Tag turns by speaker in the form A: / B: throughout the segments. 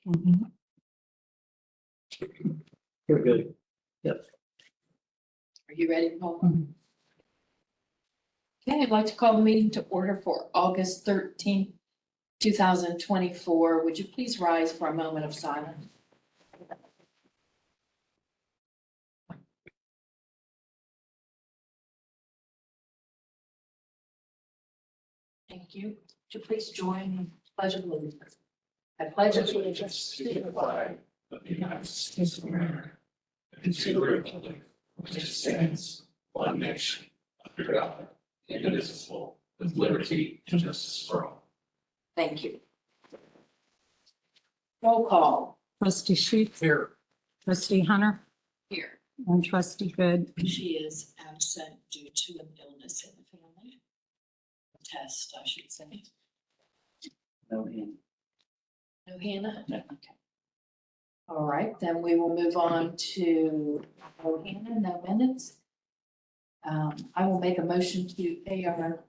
A: You're good.
B: Are you ready, Paul? Okay, I'd like to call the meeting to order for August 13th, 2024. Would you please rise for a moment of silence? Thank you. Would you please join in the Pledge of Allegiance? I pledge allegiance to the flag
C: of the United States of America and to the republic which stands one nation under God, indivisible, with liberty and justice for all.
B: Thank you. Roll call.
D: Trustee Sheets.
A: Here.
D: Trustee Hunter.
B: Here.
D: And Trustee Good.
B: She is absent due to an illness in the family. Test, I should say.
A: No hand.
B: No Hannah?
A: No.
B: Okay. All right, then we will move on to no Hannah, no minutes. I will make a motion to pay our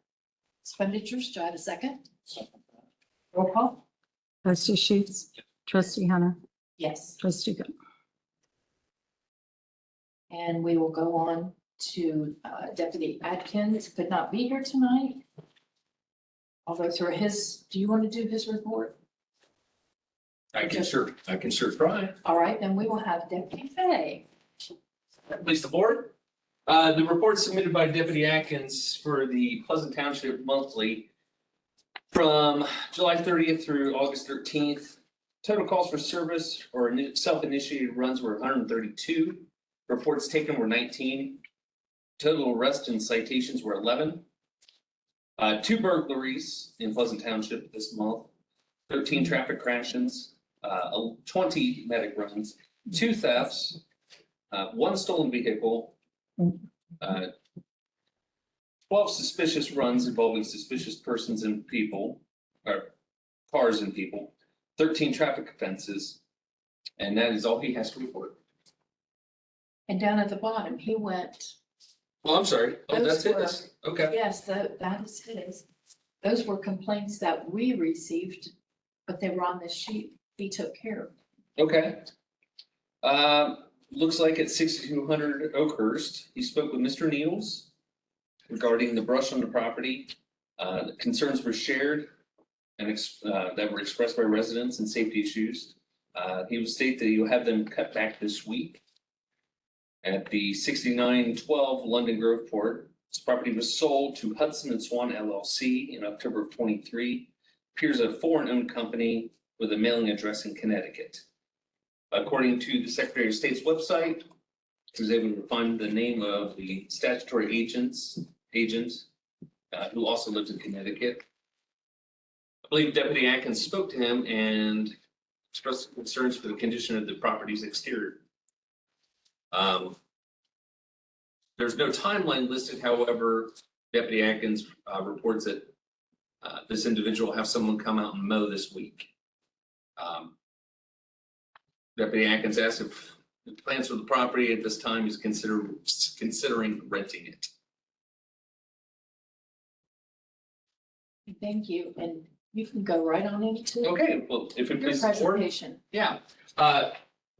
B: expenditures. Do I have a second? Roll call?
D: Trustee Sheets. Trustee Hunter.
B: Yes.
D: Trustee Good.
B: And we will go on to Deputy Atkins, could not be here tonight. I'll go through his, do you want to do his report?
E: I can sure try.
B: All right, then we will have Deputy Fay.
E: Please the board. The report submitted by Deputy Atkins for the Pleasant Township Monthly from July 30th through August 13th. Total calls for service or self-initiated runs were 132. Reports taken were 19. Total arrests and citations were 11. 2 burglaries in Pleasant Township this month. 13 traffic crashes. 20 medic runs. 2 thefts. 1 stolen vehicle. 12 suspicious runs involving suspicious persons and people, or cars and people, 13 traffic offenses, and that is all he has to report.
B: And down at the bottom, he went,
E: Oh, I'm sorry. Oh,
B: Those
E: that's it. Okay.
B: yes, that is his. Those were complaints that we received, but they were on the sheet he took care of.
E: Okay. Looks like at 6200 Oakhurst, he spoke with Mr. Needles regarding the brush on the property. The concerns were shared and that were expressed by residents and safety issues. He will state that he'll have them cut back this week. At the 6912 London Grove Port, this property was sold to Hudson and Swan LLC in October of 23. Appears a foreign-owned company with a mailing address in Connecticut. According to the Secretary of State's website, he was able to find the name of the statutory agent who also lives in Connecticut. I believe Deputy Atkins spoke to him and expressed concerns for the condition of the property's exterior. There's no timeline listed, however, Deputy Atkins reports that this individual will have someone come out and mow this week. Deputy Atkins asked if the plans for the property at this time is considering renting it.
B: Thank you, and you can go right on into
E: Okay, well, if it
B: your
E: pleases the board.
B: presentation.
E: Yeah.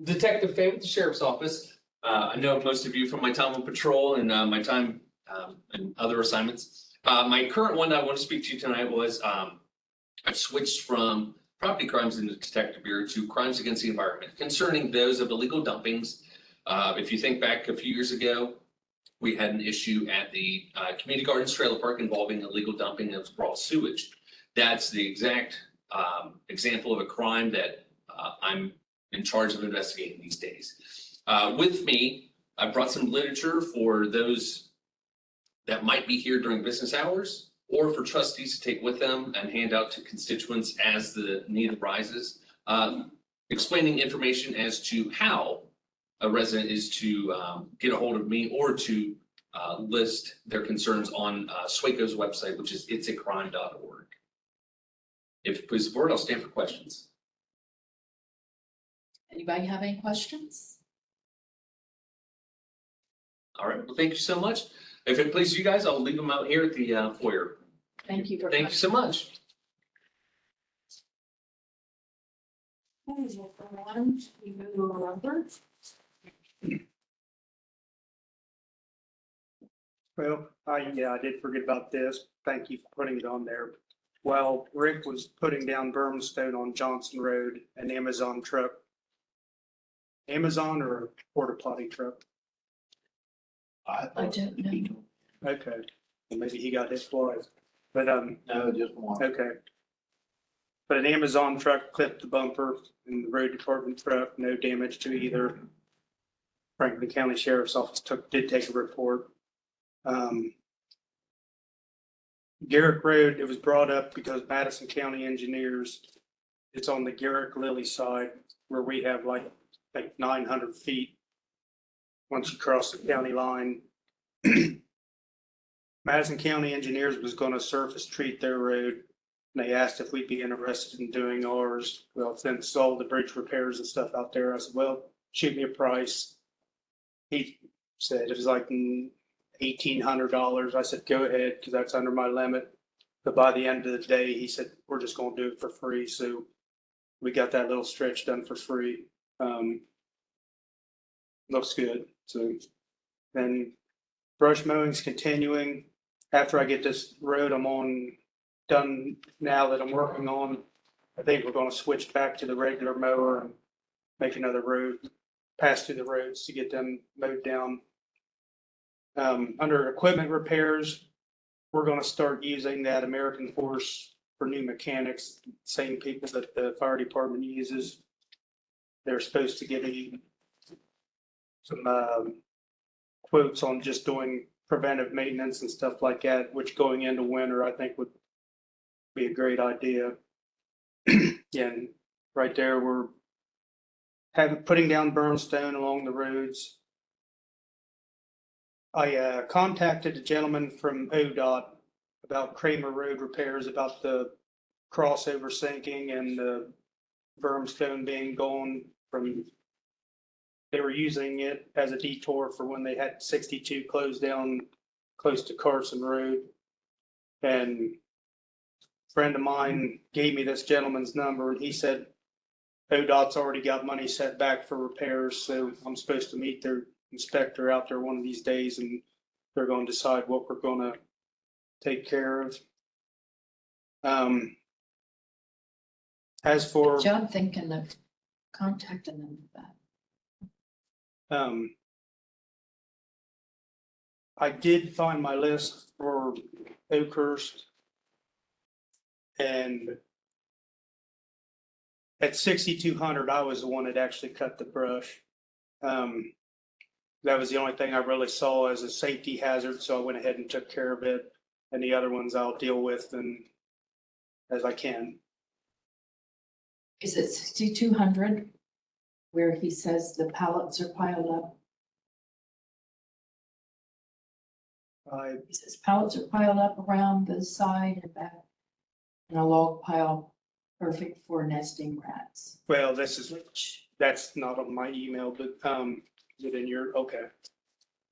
E: Detective Fay with the Sheriff's Office. I know most of you from my time on patrol and my time and other assignments. My current one I want to speak to you tonight was I've switched from property crimes in the Detective Bureau to crimes against the environment concerning those of illegal dumpings. If you think back a few years ago, we had an issue at the Community Gardens Trailer Park involving illegal dumping of raw sewage. That's the exact example of a crime that I'm in charge of investigating these days. With me, I brought some literature for those that might be here during business hours or for trustees to take with them and hand out to constituents as the need arises, explaining information as to how a resident is to get a hold of me or to list their concerns on SWACO's website, which is itsacrime.org. If it pleases the board, I'll stand for questions.
B: Anybody have any questions?
E: All right, well, thank you so much. If it pleases you guys, I'll leave them out here at the foyer.
B: Thank you for
E: Thank you so much.
B: Okay, we'll go on to Robert.
F: Well, I did forget about this. Thank you for putting it on there. While Rick was putting down berm stone on Johnson Road, an Amazon truck. Amazon or a porta potty truck?
B: I don't know.
F: Okay, well, maybe he got his twice, but,
C: No, just one.
F: okay. But an Amazon truck clipped the bumper in the road department truck, no damage to either. Franklin County Sheriff's Office did take a report. Garrick Road, it was brought up because Madison County engineers, it's on the Garrick Lilly side where we have like 900 feet. Once you cross the county line. Madison County engineers was gonna surface treat their road. And they asked if we'd be interested in doing ours. Well, since all the bridge repairs and stuff out there, I said, well, shoot me a price. He said it was like $1,800. I said, go ahead, because that's under my limit. But by the end of the day, he said, we're just gonna do it for free. So we got that little stretch done for free. Looks good. So then brush mowing's continuing. After I get this road I'm on done now that I'm working on, I think we're gonna switch back to the regular mower and make another road, pass through the roads to get them mowed down. Under equipment repairs, we're gonna start using that American Force for new mechanics, same people that the fire department uses. They're supposed to give me some quotes on just doing preventive maintenance and stuff like that, which going into winter, I think would be a great idea. And right there, we're putting down burnstone along the roads. I contacted a gentleman from ODOT about Kramer Road repairs, about the crossover sinking and the burnstone being gone from. They were using it as a detour for when they had 62 closed down close to Carson Road. And a friend of mine gave me this gentleman's number and he said, ODOT's already got money set back for repairs. So I'm supposed to meet their inspector out there one of these days and they're going to decide what we're going to take care of. As for.
B: John thinking of contacting them for that.
F: I did find my list for Oakhurst. And at 6,200, I was the one that actually cut the brush. That was the only thing I really saw as a safety hazard, so I went ahead and took care of it. And the other ones I'll deal with and as I can.
B: Is it 6,200 where he says the pallets are piled up? He says pallets are piled up around the side and back in a log pile, perfect for nesting rats.
F: Well, that's not on my email, but is it in your, okay.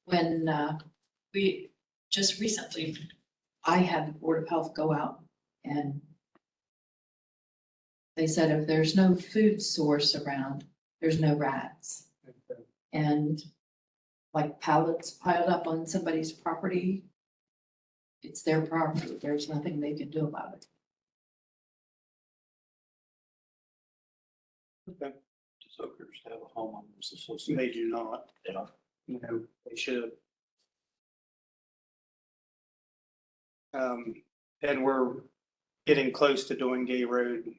B: When we just recently, I had the Board of Health go out and they said if there's no food source around, there's no rats. And like pallets piled up on somebody's property, it's their property. There's nothing they can do about it.
F: Okay.
C: Does Oakhurst have a homeowners association?
F: They do not.
C: They don't.
F: No, they should. And we're getting close to doing Gay Road,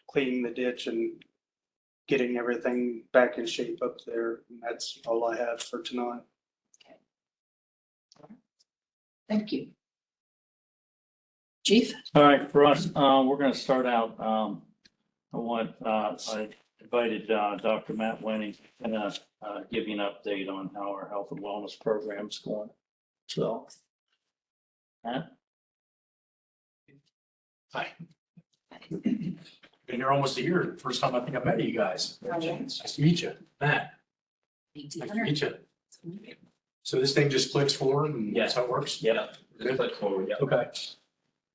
F: cleaning the ditch and getting everything back in shape up there. And that's all I have for tonight.
B: Thank you. Chief?
G: All right, for us, we're gonna start out, I invited, Dr. Matt Winnie, and, give you an update on how our health and wellness program's going. So. Matt?
H: Hi. Been here almost a year. First time I think I met you guys. Nice to meet you. Matt, nice to meet you. So this thing just clicks forward and that's how it works?
G: Yeah.
H: Good.
E: Click forward, yeah.
H: Okay.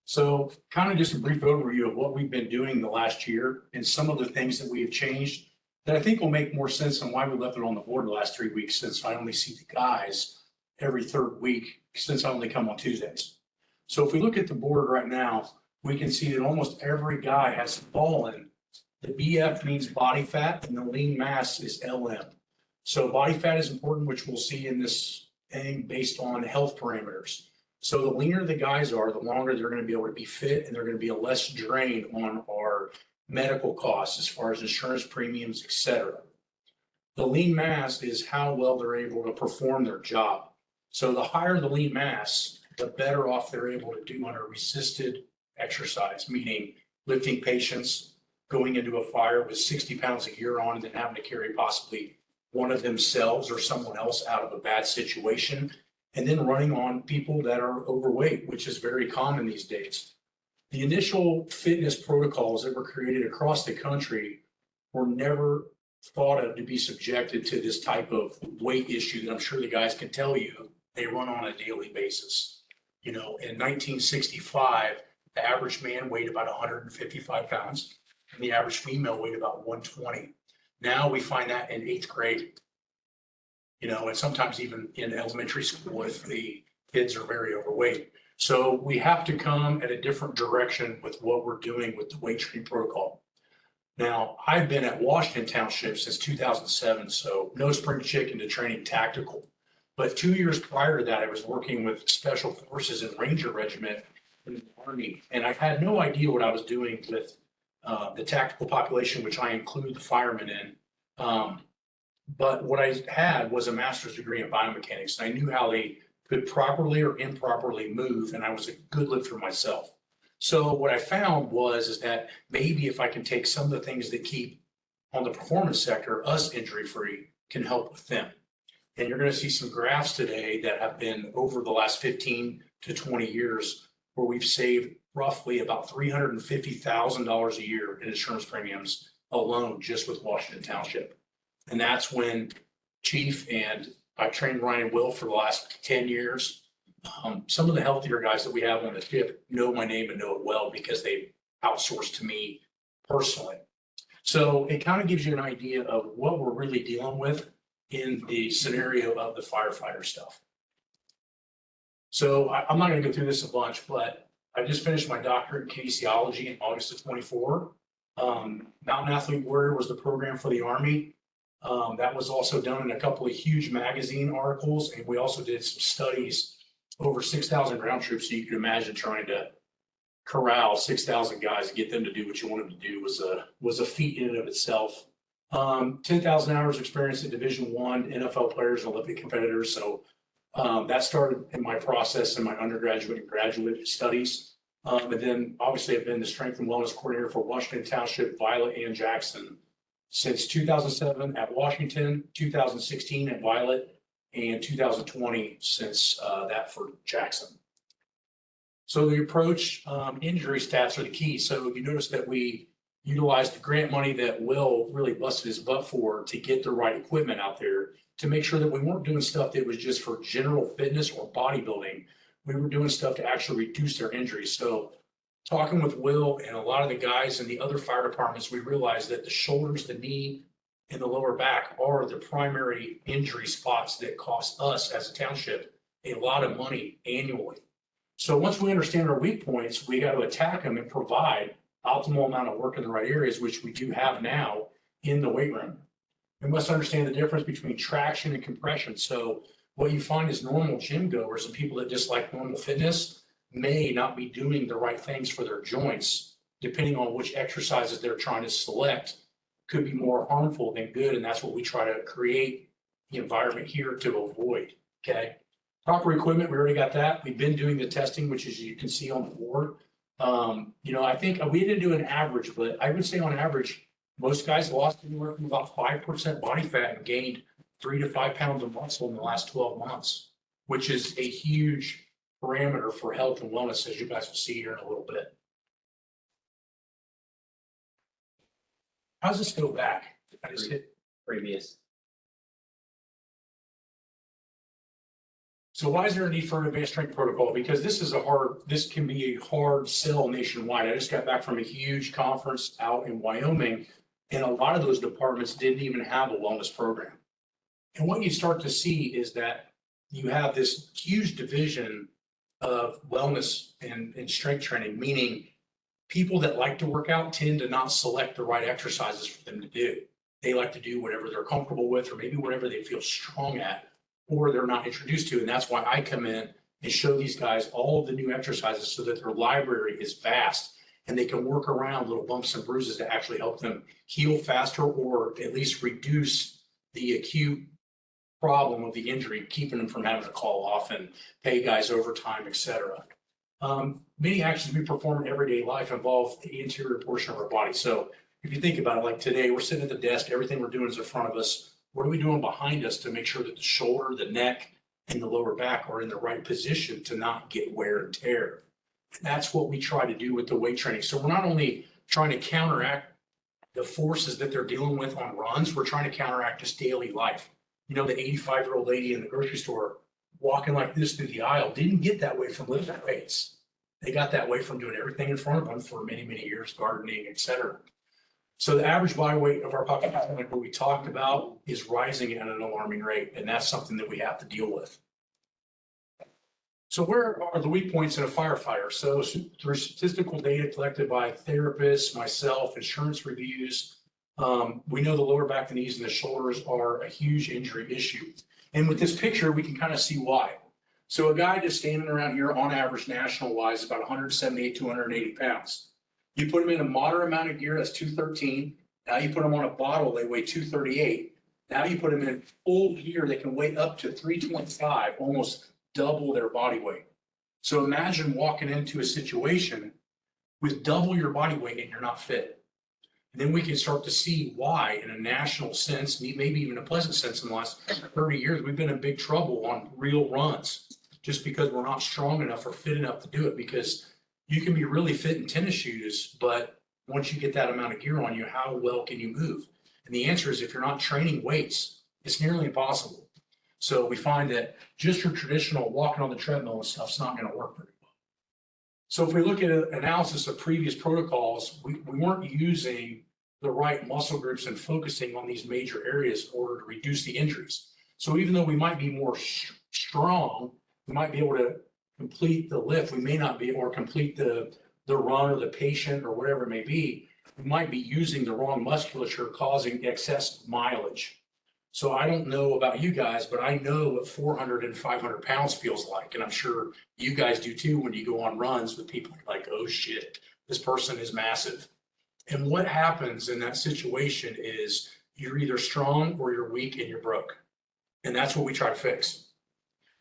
H: So kind of just a brief overview of what we've been doing the last year and some of the things that we have changed that I think will make more sense on why we left it on the board the last 3 weeks, since I only see the guys every third week, since I only come on Tuesdays. So if we look at the board right now, we can see that almost every guy has fallen. The BF means body fat and the lean mass is LM. So body fat is important, which we'll see in this thing based on health parameters. So the leaner the guys are, the longer they're going to be able to be fit, and they're going to be a less drain on our medical costs as far as insurance premiums, et cetera. The lean mass is how well they're able to perform their job. So the higher the lean mass, the better off they're able to do on a resisted exercise, meaning lifting patients, going into a fire with 60 pounds of gear on, and then having to carry possibly one of themselves or someone else out of a bad situation, and then running on people that are overweight, which is very common these days. The initial fitness protocols that were created across the country were never thought of to be subjected to this type of weight issue that I'm sure the guys can tell you they run on a daily basis. You know, in 1965, the average man weighed about 155 pounds, and the average female weighed about 120. Now we find that in 8th grade, you know, and sometimes even in elementary school if the kids are very overweight. So we have to come at a different direction with what we're doing with the weight training protocol. Now, I've been at Washington Township since 2007, so no spring chicken to training tactical. But 2 years prior to that, I was working with Special Forces and Ranger Regiment in the Army, and I had no idea what I was doing with the tactical population, which I include the firemen in. But what I had was a master's degree in biomechanics, and I knew how they could properly or improperly move, and I was a good lifter myself. So what I found is that maybe if I can take some of the things that keep on the performance sector us injury-free can help with them. And you're going to see some graphs today that have been over the last 15 to 20 years where we've saved roughly about $350,000 a year in insurance premiums alone just with Washington Township. And that's when Chief and I've trained Ryan and Will for the last 10 years. Some of the healthier guys that we have on the ship know my name and know it well because they outsourced to me personally. So it kind of gives you an idea of what we're really dealing with in the scenario of the firefighter stuff. So I'm not going to go through this a bunch, but I just finished my doctorate in kinesiology in August of 24. Mountain Athlete Warrior was the program for the Army. That was also done in a couple of huge magazine articles, and we also did some studies over 6,000 ground troops. So you can imagine trying to corral 6,000 guys and get them to do what you want them to do was a feat in and of itself. 10,000 hours experience in Division I, NFL players and Olympic competitors. So that started in my process in my undergraduate and graduate studies. And then obviously I've been the strength and wellness coordinator for Washington Township, Violet, and Jackson since 2007 at Washington, 2016 at Violet, and 2020 since that for Jackson. So the approach, injury stats are the key. So you notice that we utilized the grant money that Will really busted his butt for to get the right equipment out there to make sure that we weren't doing stuff that was just for general fitness or bodybuilding. We were doing stuff to actually reduce their injuries. So talking with Will and a lot of the guys in the other fire departments, we realized that the shoulders, the knee, and the lower back are the primary injury spots that cost us as a township a lot of money annually. So once we understand our weak points, we got to attack them and provide optimal amount of work in the right areas, which we do have now in the weight room. We must understand the difference between traction and compression. So what you find is normal gym goers and people that just like normal fitness may not be doing the right things for their joints, depending on which exercises they're trying to select, could be more harmful than good. And that's what we try to create the environment here to avoid, okay? Proper equipment, we already got that. We've been doing the testing, which is you can see on the board. I think we didn't do an average, but I would say on average, most guys lost anywhere from about 5% body fat and gained 3 to 5 pounds of muscle in the last 12 months, which is a huge parameter for health and wellness, as you guys will see here in a little bit. How does this go back? I just hit
A: Previous.
H: So why is there a need for an advanced strength protocol? Because this can be a hard sell nationwide. I just got back from a huge conference out in Wyoming, and a lot of those departments didn't even have a wellness program. And what you start to see is that you have this huge division of wellness and strength training, meaning people that like to work out tend to not select the right exercises for them to do. They like to do whatever they're comfortable with, or maybe whatever they feel strong at, or they're not introduced to. And that's why I come in and show these guys all of the new exercises so that their library is vast and they can work around little bumps and bruises to actually help them heal faster, or at least reduce the acute problem of the injury, keeping them from having to call off and pay guys overtime, et cetera. Many actions we perform in everyday life involve the interior portion of our body. So if you think about it, like today, we're sitting at the desk, everything we're doing is in front of us. What are we doing behind us to make sure that the shoulder, the neck, and the lower back are in the right position to not get wear and tear? And that's what we try to do with the weight training. So we're not only trying to counteract the forces that they're dealing with on runs, we're trying to counteract just daily life. You know, the 85-year-old lady in the grocery store walking like this through the aisle didn't get that way from lifting weights. They got that way from doing everything in front of them for many, many years, gardening, et cetera. So the average body weight of our population, like what we talked about, is rising at an alarming rate, and that's something that we have to deal with. So where are the weak points in a firefighter? So through statistical data collected by therapists, myself, insurance reviews, we know the lower back, the knees, and the shoulders are a huge injury issue. And with this picture, we can kind of see why. So a guy just standing around here on average, national wise, is about 178 to 180 pounds. You put them in a moderate amount of gear, that's 213. Now you put them on a bottle, they weigh 238. Now you put them in full gear, they can weigh up to 325, almost double their body weight. So imagine walking into a situation with double your body weight and you're not fit. And then we can start to see why, in a national sense, maybe even a pleasant sense, in the last 30 years, we've been in big trouble on real runs just because we're not strong enough or fit enough to do it. Because you can be really fit in tennis shoes, but once you get that amount of gear on you, how well can you move? And the answer is, if you're not training weights, it's nearly impossible. So we find that just your traditional walking on the treadmill and stuff's not going to work very well. So if we look at an analysis of previous protocols, we weren't using the right muscle groups and focusing on these major areas in order to reduce the injuries. So even though we might be more strong, we might be able to complete the lift, we may not be, or complete the run or the patient or whatever it may be, we might be using the wrong musculature, causing excess mileage. So I don't know about you guys, but I know what 400 and 500 pounds feels like. And I'm sure you guys do too when you go on runs with people like, oh shit, this person is massive. And what happens in that situation is you're either strong or you're weak and you're broke. And that's what we try to fix.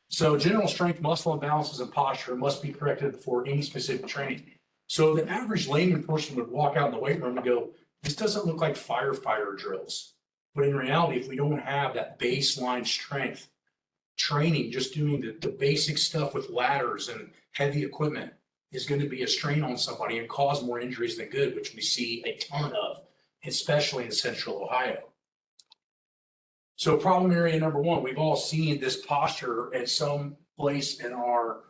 H: So general strength, muscle imbalances, and posture must be corrected before any specific training. So the average layman person would walk out in the weight room and go, this doesn't look like firefighter drills. But in reality, if we don't have that baseline strength training, just doing the basic stuff with ladders and heavy equipment is going to be a strain on somebody and cause more injuries than good, which we see a ton of, especially in Central Ohio. So problem area number one, we've all seen this posture at some place in our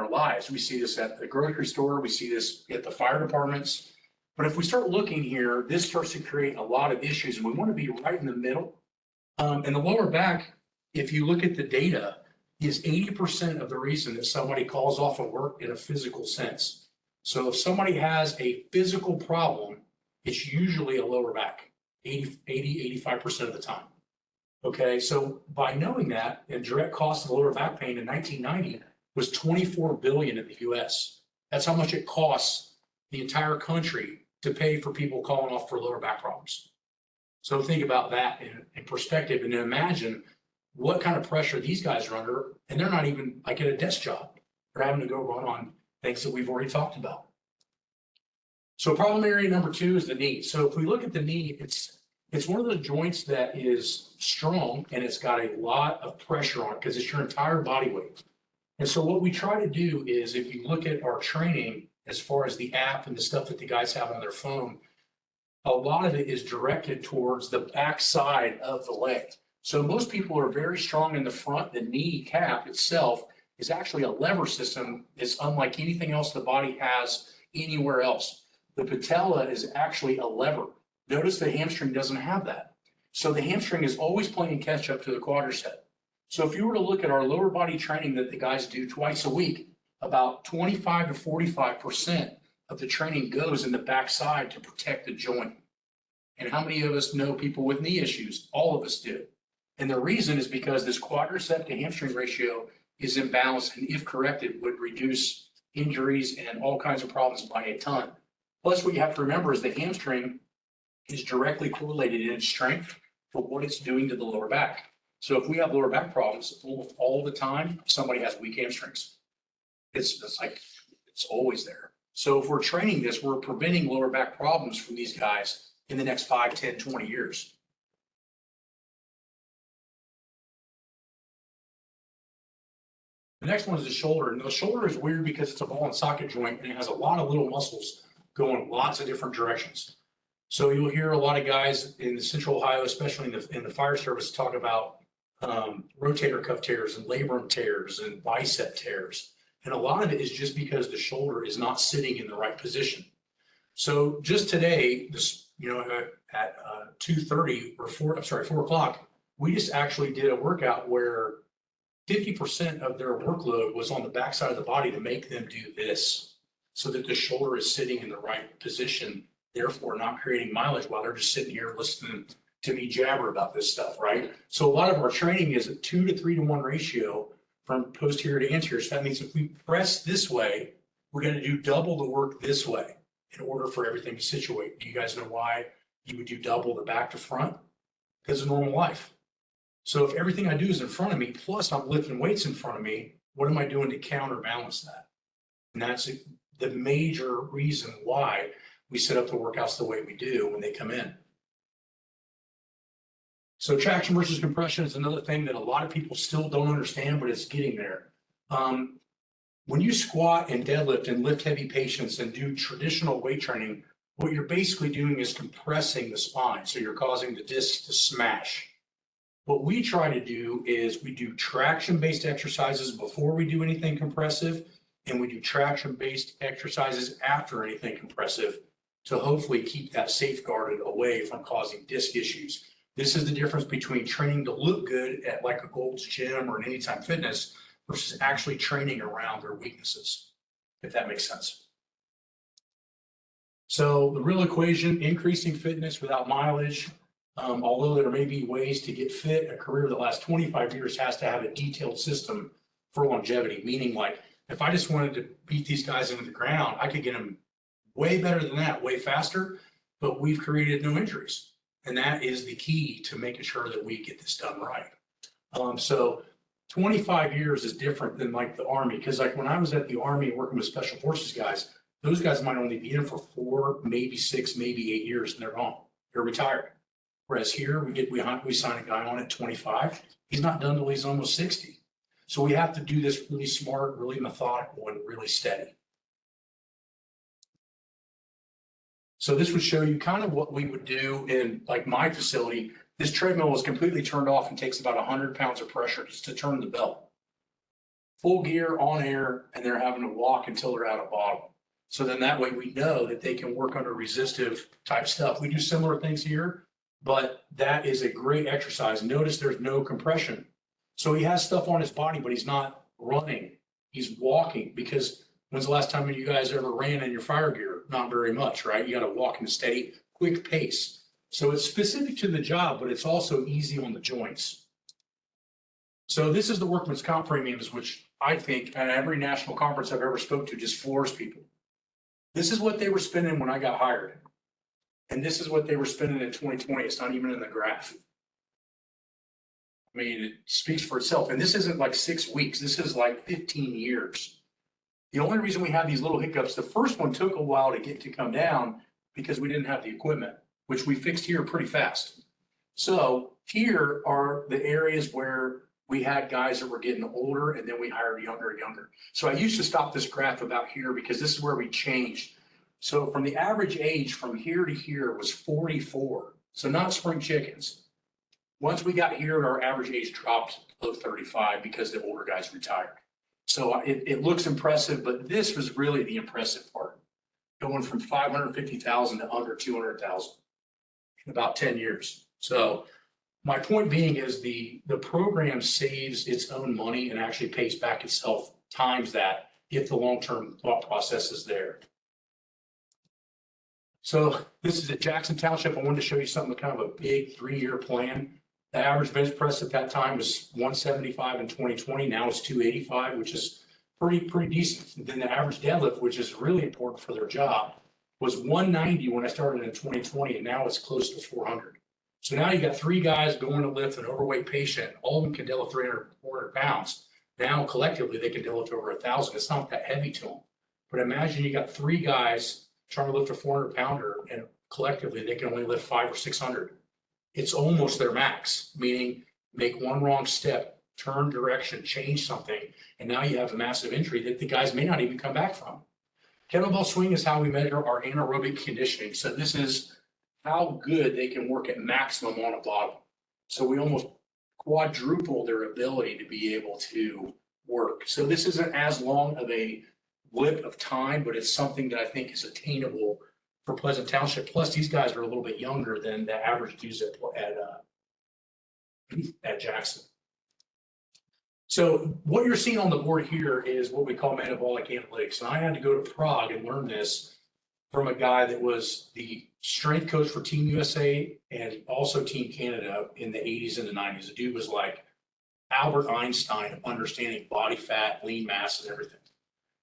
H: lives. We see this at the grocery store, we see this at the fire departments. But if we start looking here, this starts to create a lot of issues, and we want to be right in the middle. And the lower back, if you look at the data, is 80% of the reason that somebody calls off of work in a physical sense. So if somebody has a physical problem, it's usually a lower back, 85% of the time. Okay, so by knowing that, the direct cost of lower back pain in 1990 was $24 billion in the US. That's how much it costs the entire country to pay for people calling off for lower back problems. So think about that in perspective, and imagine what kind of pressure these guys are under, and they're not even like at a desk job. They're having to go run on things that we've already talked about. So problem area number two is the knee. So if we look at the knee, it's one of the joints that is strong, and it's got a lot of pressure on it because it's your entire body weight. And so what we try to do is, if you look at our training, as far as the app and the stuff that the guys have on their phone, a lot of it is directed towards the back side of the leg. So most people are very strong in the front. The knee cap itself is actually a lever system. It's unlike anything else the body has anywhere else. The patella is actually a lever. Notice the hamstring doesn't have that. So the hamstring is always playing catch up to the quadricep. So if you were to look at our lower body training that the guys do twice a week, about 25 to 45% of the training goes in the backside to protect the joint. And how many of us know people with knee issues? All of us do. And the reason is because this quadricep to hamstring ratio is imbalanced, and if corrected, would reduce injuries and all kinds of problems by a ton. Plus, what you have to remember is the hamstring is directly correlated in its strength for what it's doing to the lower back. So if we have lower back problems, almost all the time, somebody has weak hamstrings. It's like, it's always there. So if we're training this, we're preventing lower back problems from these guys in the next 5, 10, 20 years. The next one is the shoulder. And the shoulder is weird because it's a ball and socket joint and it has a lot of little muscles going lots of different directions. So you'll hear a lot of guys in the Central Ohio, especially in the fire service, talk about rotator cuff tears and labrum tears and bicep tears. And a lot of it is just because the shoulder is not sitting in the right position. So just today, this, at 2:30 or 4 o'clock, we just actually did a workout where 50% of their workload was on the backside of the body to make them do this so that the shoulder is sitting in the right position, therefore not creating mileage while they're just sitting here listening to me jabber about this stuff, right? So a lot of our training is a 2 to 3 to 1 ratio from posterior to anterior. So that means if we press this way, we're going to do double the work this way in order for everything to situate. Do you guys know why you would do double the back to front? Because of normal life. So if everything I do is in front of me, plus I'm lifting weights in front of me, what am I doing to counterbalance that? And that's the major reason why we set up the workouts the way we do when they come in. So traction versus compression is another thing that a lot of people still don't understand, but it's getting there. When you squat and deadlift and lift heavy patients and do traditional weight training, what you're basically doing is compressing the spine. So you're causing the disc to smash. What we try to do is we do traction-based exercises before we do anything compressive, and we do traction-based exercises after anything compressive to hopefully keep that safeguarded away from causing disc issues. This is the difference between training to look good at like a Gold's Gym or an Anytime Fitness versus actually training around their weaknesses, if that makes sense. So the real equation, increasing fitness without mileage. Although there may be ways to get fit, a career that lasts 25 years has to have a detailed system for longevity, meaning like if I just wanted to beat these guys into the ground, I could get them way better than that, way faster, but we've created no injuries. And that is the key to making sure that we get this done right. So 25 years is different than like the Army, because like when I was at the Army working with Special Forces guys, those guys might only be in for 4, maybe 6, maybe 8 years, and they're gone. They're retired. Whereas here we sign a guy on at 25. He's not done till he's almost 60. So we have to do this really smart, really methodical, and really steady. So this would show you kind of what we would do in like my facility. This treadmill is completely turned off and takes about 100 pounds of pressure just to turn the belt. Full gear on air, and they're having to walk until they're out of bottom. So then that way we know that they can work under resistive type stuff. We do similar things here, but that is a great exercise. Notice there's no compression. So he has stuff on his body, but he's not running. He's walking, because when's the last time you guys ever ran in your fire gear? Not very much, right? You got to walk in a steady, quick pace. So it's specific to the job, but it's also easy on the joints. So this is the workman's comp premiums, which I think at every national conference I've ever spoke to just floors people. This is what they were spending when I got hired. And this is what they were spending in 2020. It's not even in the graph. I mean, it speaks for itself. And this isn't like 6 weeks. This is like 15 years. The only reason we have these little hiccups, the first one took a while to get to come down because we didn't have the equipment, which we fixed here pretty fast. So here are the areas where we had guys that were getting older, and then we hired younger and younger. So I used to stop this graph about here because this is where we changed. So from the average age from here to here was 44. So not spring chickens. Once we got here, our average age dropped below 35 because the older guys retired. So it looks impressive, but this was really the impressive part. Going from 550,000 to under 200,000 in about 10 years. So my point being is the program saves its own money and actually pays back itself times that if the long-term thought process is there. So this is at Jackson Township. I wanted to show you something, kind of a big 3-year plan. The average bench press at that time was 175 in 2020. Now it's 285, which is pretty decent. And then the average deadlift, which is really important for their job, was 190 when I started in 2020, and now it's close to 400. So now you got 3 guys going to lift an overweight patient. All of them can deadlift 300, 400 pounds. Now collectively they can deadlift over 1,000. It's not that heavy to them. But imagine you got 3 guys trying to lift a 400 pounder, and collectively they can only lift 500 or 600. It's almost their max, meaning make one wrong step, turn direction, change something, and now you have a massive injury that the guys may not even come back from. Kettlebell swing is how we measure our anaerobic conditioning. So this is how good they can work at maximum on a bottom. So we almost quadruple their ability to be able to work. So this isn't as long of a blip of time, but it's something that I think is attainable for Pleasant Township. Plus, these guys are a little bit younger than the average dudes at Jackson. So what you're seeing on the board here is what we call metabolic analytics. And I had to go to Prague and learn this from a guy that was the strength coach for Team USA and also Team Canada in the 80s and the 90s. The dude was like Albert Einstein of understanding body fat, lean mass, and everything.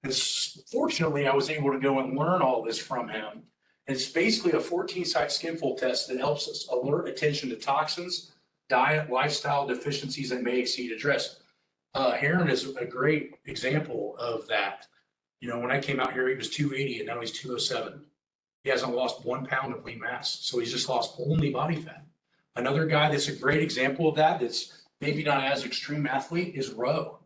H: And fortunately, I was able to go and learn all this from him. It's basically a 14-site skinfold test that helps us alert attention to toxins, diet, lifestyle deficiencies that may exceed addressed. Heron is a great example of that. You know, when I came out here, he was 280 and now he's 207. He hasn't lost 1 pound of lean mass, so he's just lost only body fat. Another guy that's a great example of that, that's maybe not as extreme athlete, is Roe.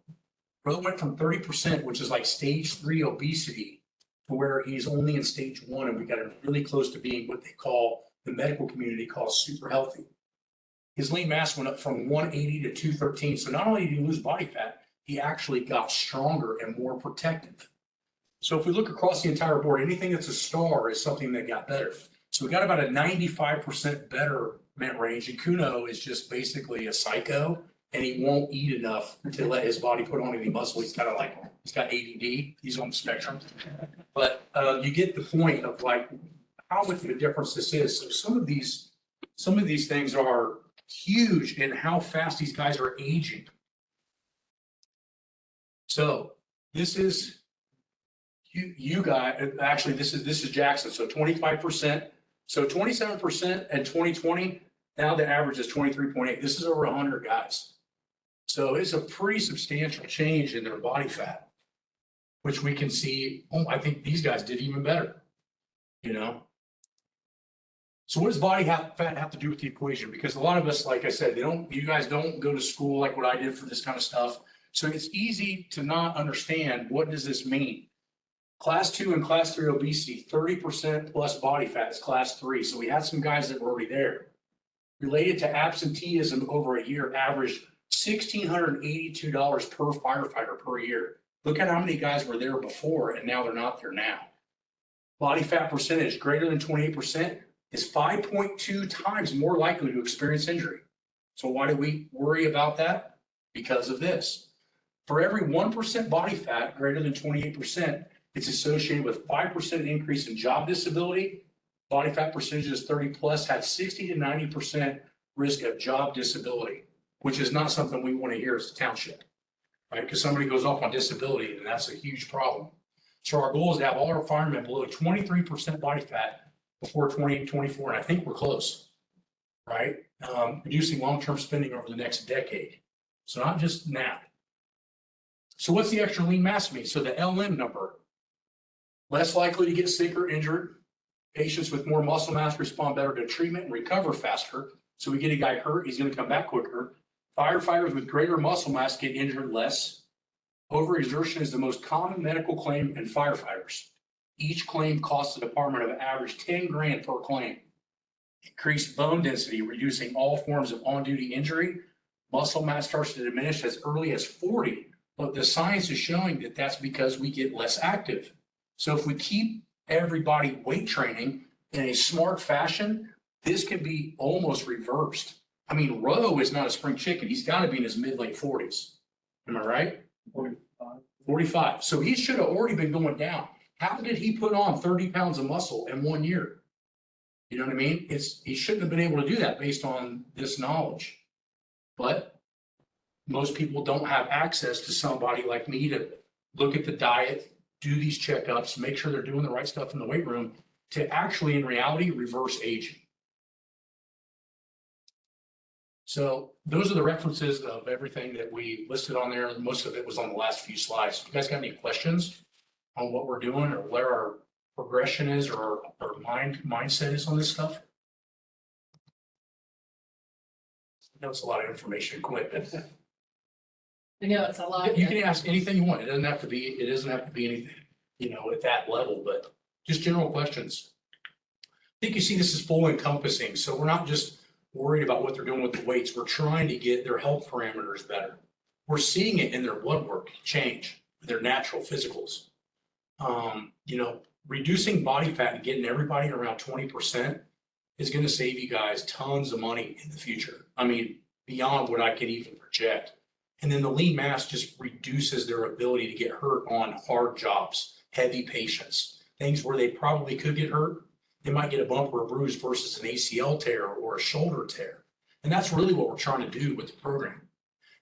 H: Roe went from 30%, which is like stage 3 obesity, to where he's only in stage 1, and we got him really close to being what they call, the medical community calls super healthy. His lean mass went up from 180 to 213. So not only did he lose body fat, he actually got stronger and more protective. So if we look across the entire board, anything that's a star is something that got better. So we got about a 95% betterment range. And Kuno is just basically a psycho, and he won't eat enough to let his body put on any muscle. He's got ADD. He's on the spectrum. But you get the point of like how much of a difference this is. So some of these things are huge in how fast these guys are aging. So this is you guys, actually this is Jackson. So 25%, so 27% in 2020. Now the average is 23.8. This is over 100 guys. So it's a pretty substantial change in their body fat, which we can see. Oh, I think these guys did even better, you know? So what does body fat have to do with the equation? Because a lot of us, like I said, you guys don't go to school like what I did for this kind of stuff. So it's easy to not understand, what does this mean? Class 2 and class 3 obesity, 30% plus body fat is class 3. So we had some guys that were already there. Related to absenteeism over a year, averaged $1,682 per firefighter per year. Look at how many guys were there before and now they're not there now. Body fat percentage greater than 28% is 5.2 times more likely to experience injury. So why do we worry about that? Because of this. For every 1% body fat greater than 28%, it's associated with 5% increase in job disability. Body fat percentages 30 plus had 60 to 90% risk of job disability, which is not something we want to hear as a township, right? Because somebody goes off on disability, and that's a huge problem. So our goal is to have all our firemen below 23% body fat before 2024, and I think we're close, right? Reducing long-term spending over the next decade. So not just now. So what's the extra lean mass mean? So the LM number, less likely to get sick or injured. Patients with more muscle mass respond better to treatment and recover faster. So we get a guy hurt, he's going to come back quicker. Firefighters with greater muscle mass get injured less. Overexertion is the most common medical claim in firefighters. Each claim costs the department an average 10 grand per claim. increased bone density, reducing all forms of on-duty injury. Muscle mass starts to diminish as early as 40, but the science is showing that that's because we get less active. So if we keep everybody weight training in a smart fashion, this can be almost reversed. I mean, Rowe is not a spring chicken. He's got to be in his mid-late 40s. Am I right? 45. So he should have already been going down. How did he put on 30 pounds of muscle in 1 year? You know what I mean? He shouldn't have been able to do that based on this knowledge. But most people don't have access to somebody like me to look at the diet, do these checkups, make sure they're doing the right stuff in the weight room to actually, in reality, reverse aging. So those are the references of everything that we listed on there. Most of it was on the last few slides. You guys got any questions on what we're doing or where our progression is or our mindset is on this stuff? I know it's a lot of information quick.
B: I know it's a lot.
H: You can ask anything you want. It doesn't have to be anything, at that level, but just general questions. I think you see this is full encompassing. So we're not just worried about what they're doing with the weights. We're trying to get their health parameters better. We're seeing it in their blood work change, their natural physicals. Reducing body fat and getting everybody around 20% is going to save you guys tons of money in the future. I mean, beyond what I can even project. And then the lean mass just reduces their ability to get hurt on hard jobs, heavy patients, things where they probably could get hurt. They might get a bump or a bruise versus an ACL tear or a shoulder tear. And that's really what we're trying to do with the program.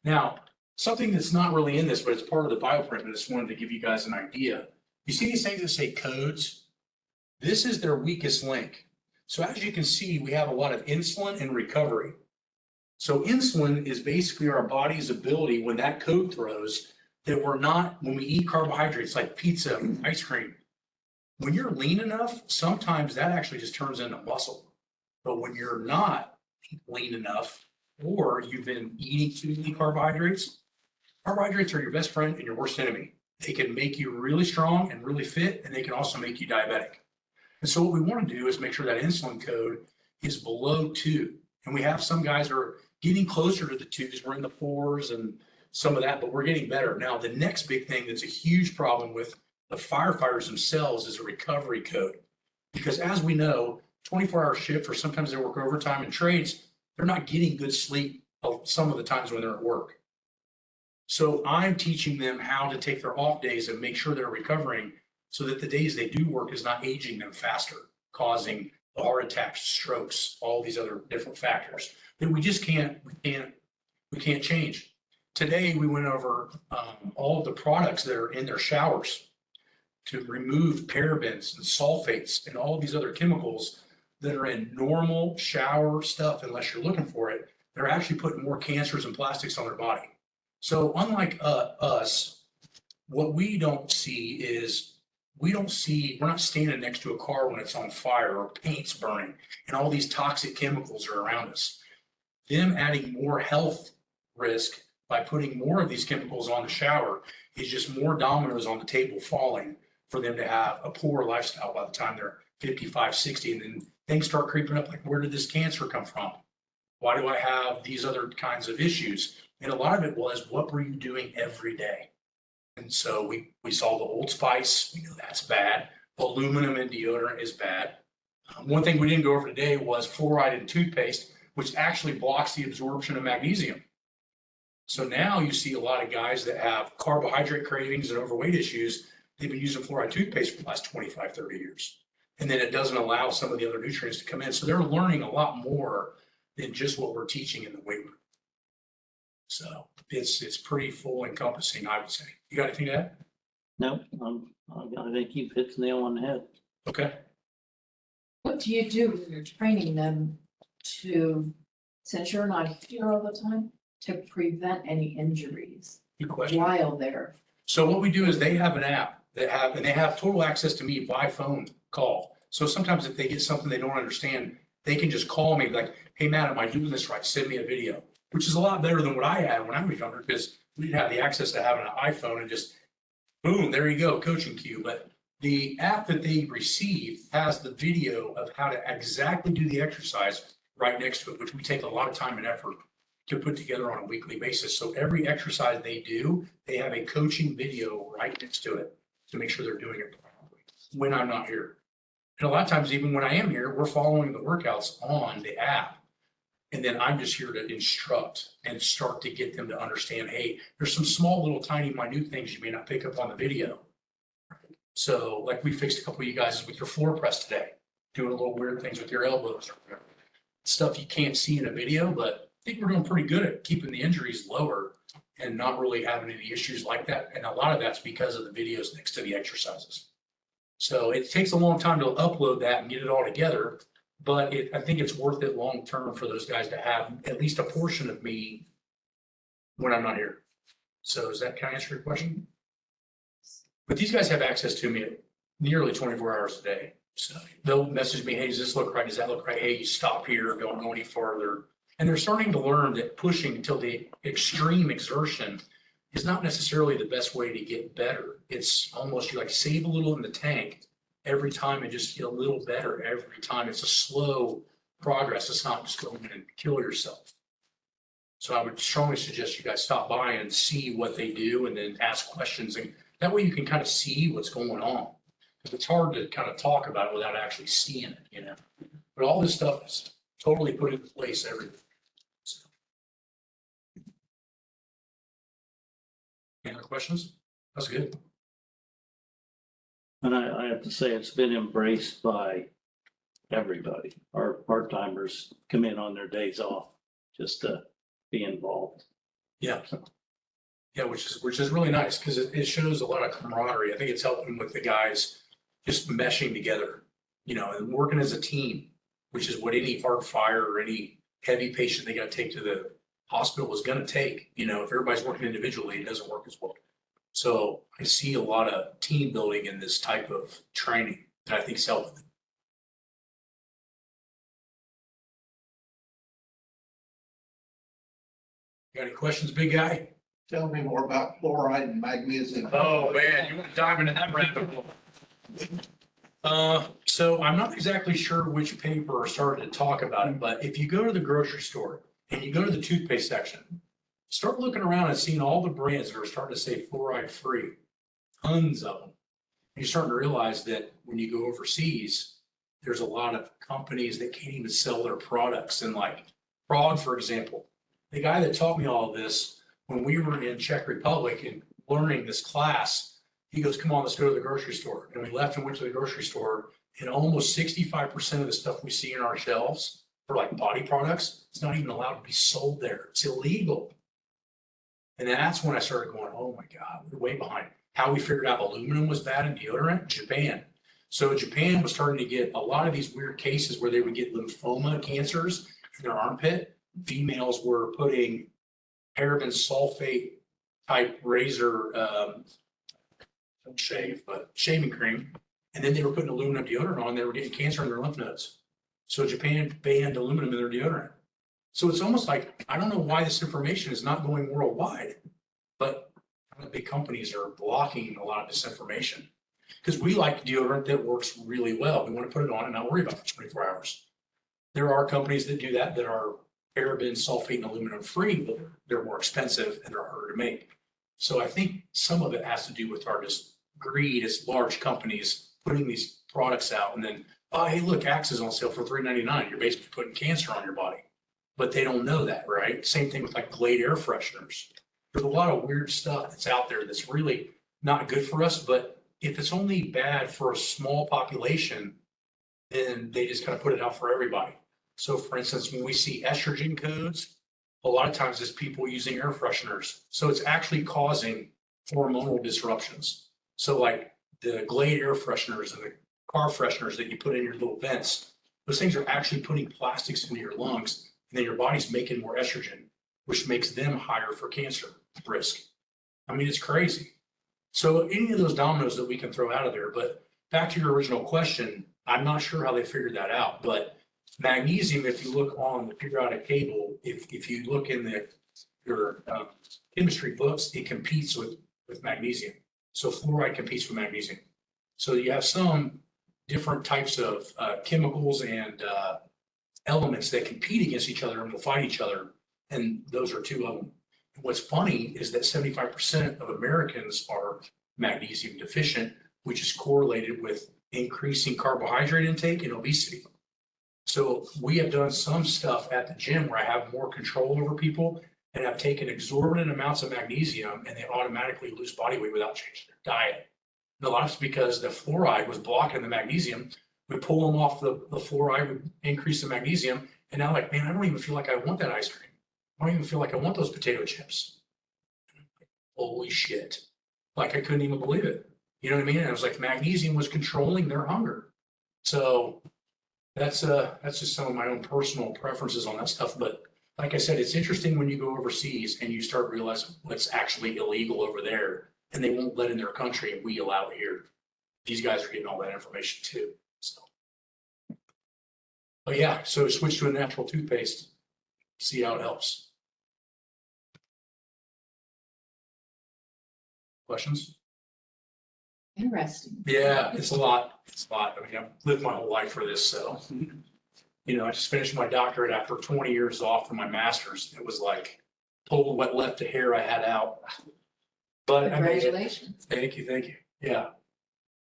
H: Now, something that's not really in this, but it's part of the bioprint, and I just wanted to give you guys an idea. You see these things that say codes? This is their weakest link. So as you can see, we have a lot of insulin and recovery. So insulin is basically our body's ability when that code throws that when we eat carbohydrates like pizza, ice cream, when you're lean enough, sometimes that actually just turns into muscle. But when you're not lean enough, or you've been eating too many carbohydrates are your best friend and your worst enemy. They can make you really strong and really fit, and they can also make you diabetic. And so what we want to do is make sure that insulin code is below 2. And we have some guys that are getting closer to the 2s. We're in the 4s and some of that, but we're getting better. Now, the next big thing that's a huge problem with the firefighters themselves is a recovery code. Because as we know, 24-hour shift, or sometimes they work overtime in trades, they're not getting good sleep some of the times when they're at work. So I'm teaching them how to take their off days and make sure they're recovering so that the days they do work is not aging them faster, causing heart attacks, strokes, all these other different factors that we just can't change. Today, we went over all of the products that are in their showers to remove parabens and sulfates and all of these other chemicals that are in normal shower stuff, unless you're looking for it. They're actually putting more cancers and plastics on their body. So unlike us, what we don't see is we're not standing next to a car when it's on fire or paint's burning and all these toxic chemicals are around us. Them adding more health risk by putting more of these chemicals on the shower is just more dominoes on the table falling for them to have a poor lifestyle by the time they're 55, 60, and then things start creeping up like, where did this cancer come from? Why do I have these other kinds of issues? And a lot of it was, what were you doing every day? And so we saw the Old Spice. We know that's bad. Aluminum in deodorant is bad. One thing we didn't go over today was fluoride in toothpaste, which actually blocks the absorption of magnesium. So now you see a lot of guys that have carbohydrate cravings and overweight issues. They've been using fluoride toothpaste for the last 25, 30 years. And then it doesn't allow some of the other nutrients to come in. So they're learning a lot more than just what we're teaching in the weight room. So it's pretty full encompassing, I would say. You got anything to add?
G: No, I think you've hit the nail on the head.
H: Okay.
B: What do you do when you're training them since you're not here all the time, to prevent any injuries
H: Good question.
B: while they're?
H: So what we do is they have an app they have total access to me by phone call. So sometimes if they get something they don't understand, they can just call me like, hey, Matt, am I doing this right? Send me a video, which is a lot better than what I had when I was younger, because we didn't have the access to having an iPhone and just boom, there you go, coaching cue. But The app that they receive has the video of how to exactly do the exercise right next to it, which we take a lot of time and effort to put together on a weekly basis. So every exercise they do, they have a coaching video right next to it to make sure they're doing it properly when I'm not here. And a lot of times, even when I am here, we're following the workouts on the app. And then I'm just here to instruct and start to get them to understand, hey, there's some small little tiny minute things you may not pick up on the video. So like we fixed a couple of you guys with your floor press today, doing a little weird things with your elbows, stuff you can't see in a video, but I think we're doing pretty good at keeping the injuries lower and not really having any issues like that. And a lot of that's because of the videos next to the exercises. So it takes a long time to upload that and get it all together, but I think it's worth it long-term for those guys to have at least a portion of me when I'm not here. So does that kind of answer your question? But these guys have access to me nearly 24 hours a day. So they'll message me, hey, does this look right? Does that look right? Hey, you stop here, don't go any further. And they're starting to learn that pushing until the extreme exertion is not necessarily the best way to get better. It's almost you like save a little in the tank every time and just get a little better every time. It's a slow progress. It's not just go in and kill yourself. So I would strongly suggest you guys stop by and see what they do and then ask questions. And that way you can kind of see what's going on. Because it's hard to kind of talk about it without actually seeing it, you know. But all this stuff is totally put into place everything. So. Any other questions? That's good.
G: And I have to say, it's been embraced by everybody. Our part-timers come in on their days off just to be involved.
H: Yeah. Yeah, which is really nice because it shows a lot of camaraderie. I think it's helping with the guys just meshing together, you know, and working as a team, which is what any heart fire or any heavy patient they got to take to the hospital is going to take. You know, if everybody's working individually, it doesn't work as well. So I see a lot of team building in this type of training that I think is helping. Got any questions, big guy?
I: Tell me more about fluoride and magnesium.
H: Oh, man, you want to dive into that rabbit hole? So I'm not exactly sure which paper started to talk about it, but if you go to the grocery store and you go to the toothpaste section, start looking around and seeing all the brands that are starting to say fluoride free, tons of them. You're starting to realize that when you go overseas, there's a lot of companies that can't even sell their products. And like Prague, for example, the guy that taught me all of this, when we were in Czech Republic and learning this class, he goes, come on, let's go to the grocery store. And we left and went to the grocery store, and almost 65% of the stuff we see in our shelves for like body products, it's not even allowed to be sold there. It's illegal. And that's when I started going, oh my God, we're way behind. How we figured out aluminum was bad in deodorant? Japan. So Japan was starting to get a lot of these weird cases where they would get lymphoma cancers in their armpit. Females were putting paraben sulfate type razor, don't shave, but shaving cream. And then they were putting aluminum deodorant on. They were getting cancer in their lymph nodes. So Japan banned aluminum in their deodorant. So it's almost like, I don't know why this information is not going worldwide, but the big companies are blocking a lot of this information. Because we like deodorant that works really well. We want to put it on and not worry about it for 24 hours. There are companies that do that are paraben, sulfate, and aluminum free, but they're more expensive and they're harder to make. So I think some of it has to do with our just greed as large companies putting these products out and then, oh, hey, look, Axe is on sale for $3.99. You're basically putting cancer on your body. But they don't know that, right? Same thing with like Glade air fresheners. There's a lot of weird stuff that's out there that's really not good for us, but if it's only bad for a small population, then they just kind of put it out for everybody. So for instance, when we see estrogen codes, a lot of times it's people using air fresheners. So it's actually causing hormonal disruptions. So like the Glade air fresheners and the car fresheners that you put in your little vents, those things are actually putting plastics into your lungs, and then your body's making more estrogen, which makes them higher for cancer risk. I mean, it's crazy. So any of those dominoes that we can throw out of there, but back to your original question, I'm not sure how they figured that out, but magnesium, if you look on the periodic table, if you look in your chemistry books, it competes with magnesium. So fluoride competes with magnesium. So you have some different types of chemicals and elements that compete against each other and will fight each other. And those are two of them. What's funny is that 75% of Americans are magnesium deficient, which is correlated with increasing carbohydrate intake and obesity. So we have done some stuff at the gym where I have more control over people and have taken exorbitant amounts of magnesium and they automatically lose body weight without changing their diet. And a lot of it's because the fluoride was blocking the magnesium. We pull them off the fluoride, we increase the magnesium, and now like, man, I don't even feel like I want that ice cream. I don't even feel like I want those potato chips. Holy shit. Like I couldn't even believe it. You know what I mean? And I was like, magnesium was controlling their hunger. So that's just some of my own personal preferences on that stuff. But like I said, it's interesting when you go overseas and you start realizing what's actually illegal over there and they won't let in their country and we allow it here. These guys are getting all that information too. So, but yeah, so switch to a natural toothpaste, see how it helps. Questions?
B: Interesting.
H: Yeah, it's a lot. It's a lot. I mean, I've lived my whole life for this, so. You know, I just finished my doctorate after 20 years off from my master's. It was like, pulled what left of hair I had out. But I made it.
B: Congratulations.
H: Thank you, thank you. Yeah.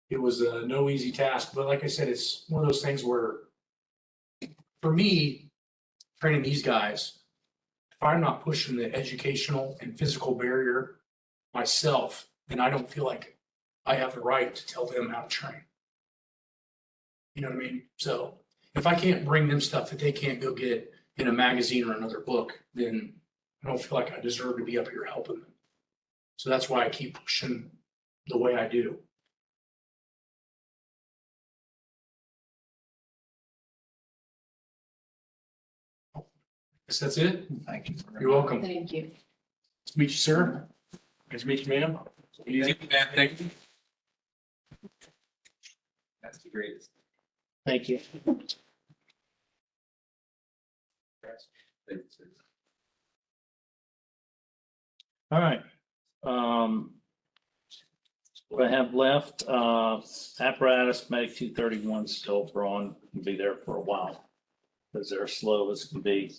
H: It was no easy task, but like I said, it's one of those things where, for me, training these guys, if I'm not pushing the educational and physical barrier myself, then I don't feel like I have the right to tell them how to train. You know what I mean? So if I can't bring them stuff that they can't go get in a magazine or another book, then I don't feel like I deserve to be up here helping them. So that's why I keep pushing the way I do. Guess that's it.
I: Thank you.
H: You're welcome.
B: Thank you.
H: Nice to meet you, sir. Nice to meet you, ma'am. Easy. Thank you.
A: That's the greatest.
G: Thank you. All right. What I have left, apparatus, Medic 231 still drawn, can be there for a while because they're slow as can be.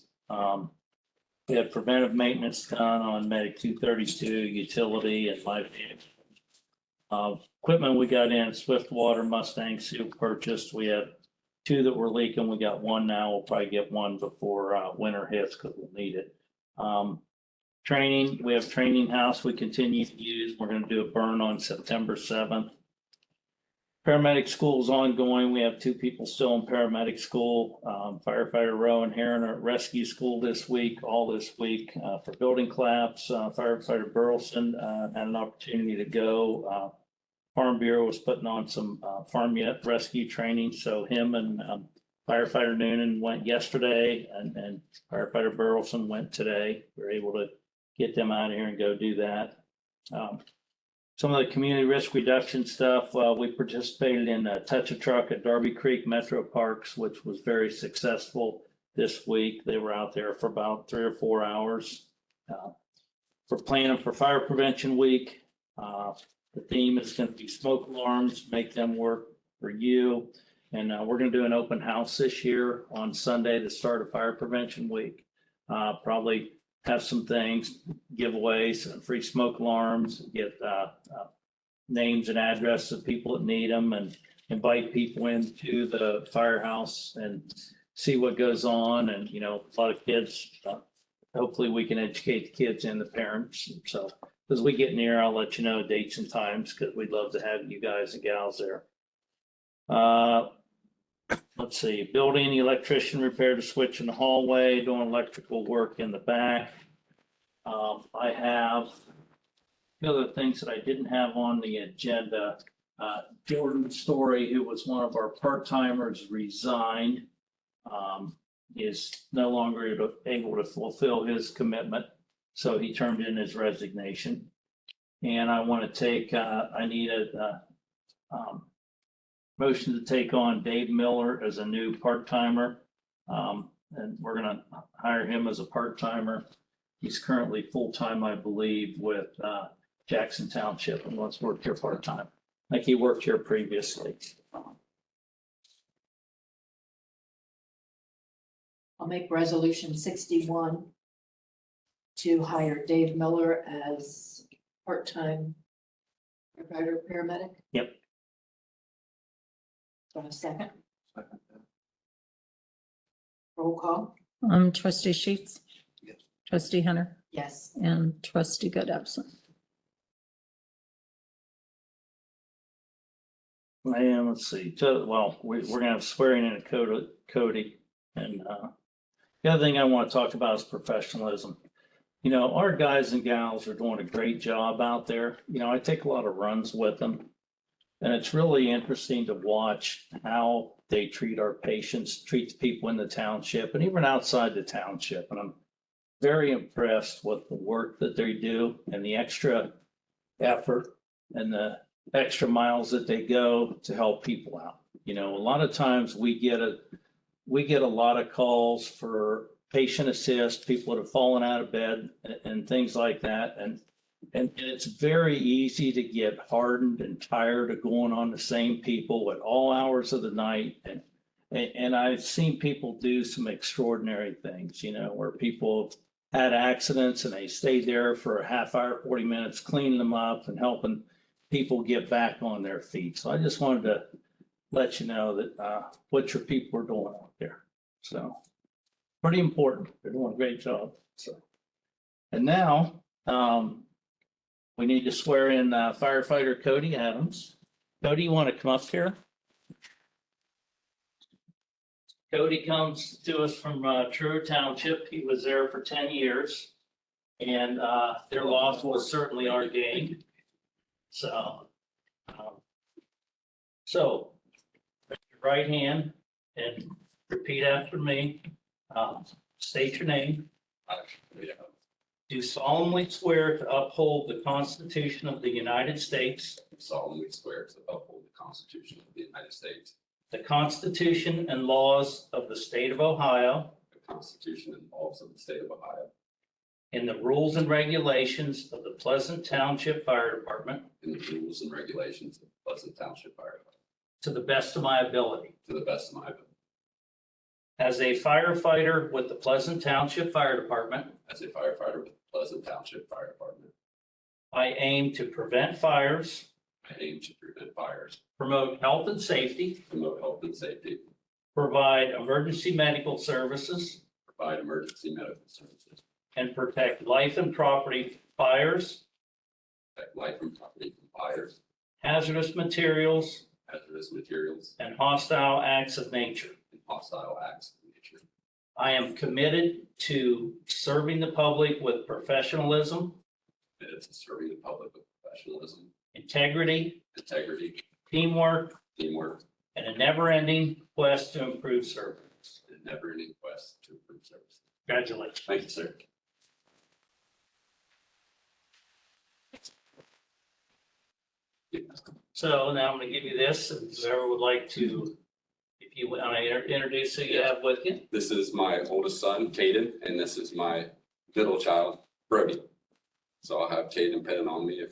G: We had preventive maintenance done on Medic 232, utility and life vehicle. Equipment we got in, Swiftwater, Mustang, seal purchased. We had 2 that were leaking. We got 1 now. We'll probably get 1 before winter hits because we'll need it. Training, we have training house we continue to use. We're going to do a burn on September 7th. Paramedic school is ongoing. We have 2 people still in paramedic school. Firefighter Rowan Heron are at rescue school this week, all this week. For building collapse, firefighter Burleson had an opportunity to go. Farm Bureau was putting on some farm yet rescue training. So him and firefighter Noonan went yesterday and firefighter Burleson went today. We were able to get them out of here and go do that. Some of the community risk reduction stuff, we participated in Touch a Truck at Darby Creek Metro Parks, which was very successful this week. They were out there for about 3 or 4 hours. We're planning for Fire Prevention Week. The theme is going to be smoke alarms, make them work for you. And we're going to do an open house this year on Sunday, the start of Fire Prevention Week. Probably have some things, giveaways, free smoke alarms, get names and addresses of people that need them, and invite people into the firehouse and see what goes on. And, you know, a lot of kids, hopefully we can educate the kids and the parents. So as we get near, I'll let you know dates and times because we'd love to have you guys and gals there. Let's see, building, electrician repaired a switch in the hallway, doing electrical work in the back. I have other things that I didn't have on the agenda. Jordan Story, who was one of our part-timers, resigned, is no longer able to fulfill his commitment. So he turned in his resignation. And I want to take, I need a motion to take on Dave Miller as a new part-timer. And we're going to hire him as a part-timer. He's currently full-time, I believe, with Jackson Township and wants to work here part-time. like he worked here previously.
B: I'll make resolution 61 to hire Dave Miller as part-time firefighter paramedic.
G: Yep.
B: Want a second? Roll call?
D: Trustee Sheets.
A: Yes.
D: Trustee Hunter
B: Yes.
D: and trustee Good absent.
G: And let's see, well, we're gonna have swearing in a Cody. And the other thing I want to talk about is professionalism. You know, our guys and gals are doing a great job out there. You know, I take a lot of runs with them. And it's really interesting to watch how they treat our patients, treat the people in the township and even outside the township. And I'm very impressed with the work that they do and the extra effort and the extra miles that they go to help people out. You know, a lot of times we get a lot of calls for patient assist, people that have fallen out of bed and things like that. And it's very easy to get hardened and tired of going on the same people at all hours of the night. And I've seen people do some extraordinary things, you know, where people have had accidents and they stayed there for a half hour, 40 minutes, cleaning them up and helping people get back on their feet. So I just wanted to let you know that what your people are doing out there. So pretty important. They're doing a great job. So, and now we need to swear in firefighter Cody Adams. Cody, you want to come up here? Cody comes to us from True Township. He was there for 10 years. And their loss was certainly our gain. So, raise your right hand and repeat after me. State your name. Do solemnly swear to uphold the Constitution of the United States,
C: Solemnly swear to uphold the Constitution of the United States,
G: the Constitution and laws of the state of Ohio,
C: the Constitution and laws of the state of Ohio,
G: and the rules and regulations of the Pleasant Township Fire Department
C: and the rules and regulations of Pleasant Township Fire Department,
G: to the best of my ability.
C: to the best of my ability.
G: As a firefighter with the Pleasant Township Fire Department,
C: As a firefighter with the Pleasant Township Fire Department,
G: I aim to prevent fires,
C: I aim to prevent fires,
G: promote health and safety,
C: promote health and safety,
G: provide emergency medical services,
C: provide emergency medical services,
G: and protect life and property, fires,
C: protect life and property from fires,
G: hazardous materials,
C: hazardous materials,
G: and hostile acts of nature.
C: and hostile acts of nature.
G: I am committed to serving the public with professionalism,
C: Committed to serving the public with professionalism,
G: integrity,
C: integrity,
G: teamwork,
C: teamwork,
G: and a never-ending quest to improve service.
C: and never-ending quest to improve service.
G: Congratulations.
C: Thank you, sir.
G: So now I'm going to give you this, and whoever would like to, if you want to introduce who you have with you.
C: This is my oldest son, Caden, and this is my middle child, Brody. So I'll have Caden pin on me if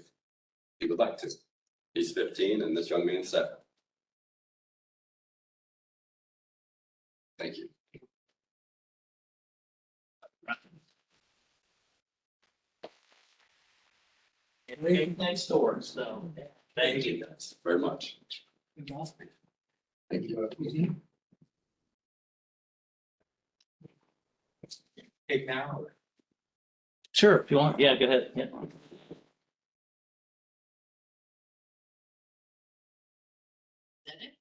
C: he would like to. He's 15 and this young man's 7. Thank you.
G: Right next door, so thank you.
C: Guys very much. Thank you.
H: Take now.
G: Sure, if you want. Yeah, go ahead. Yeah.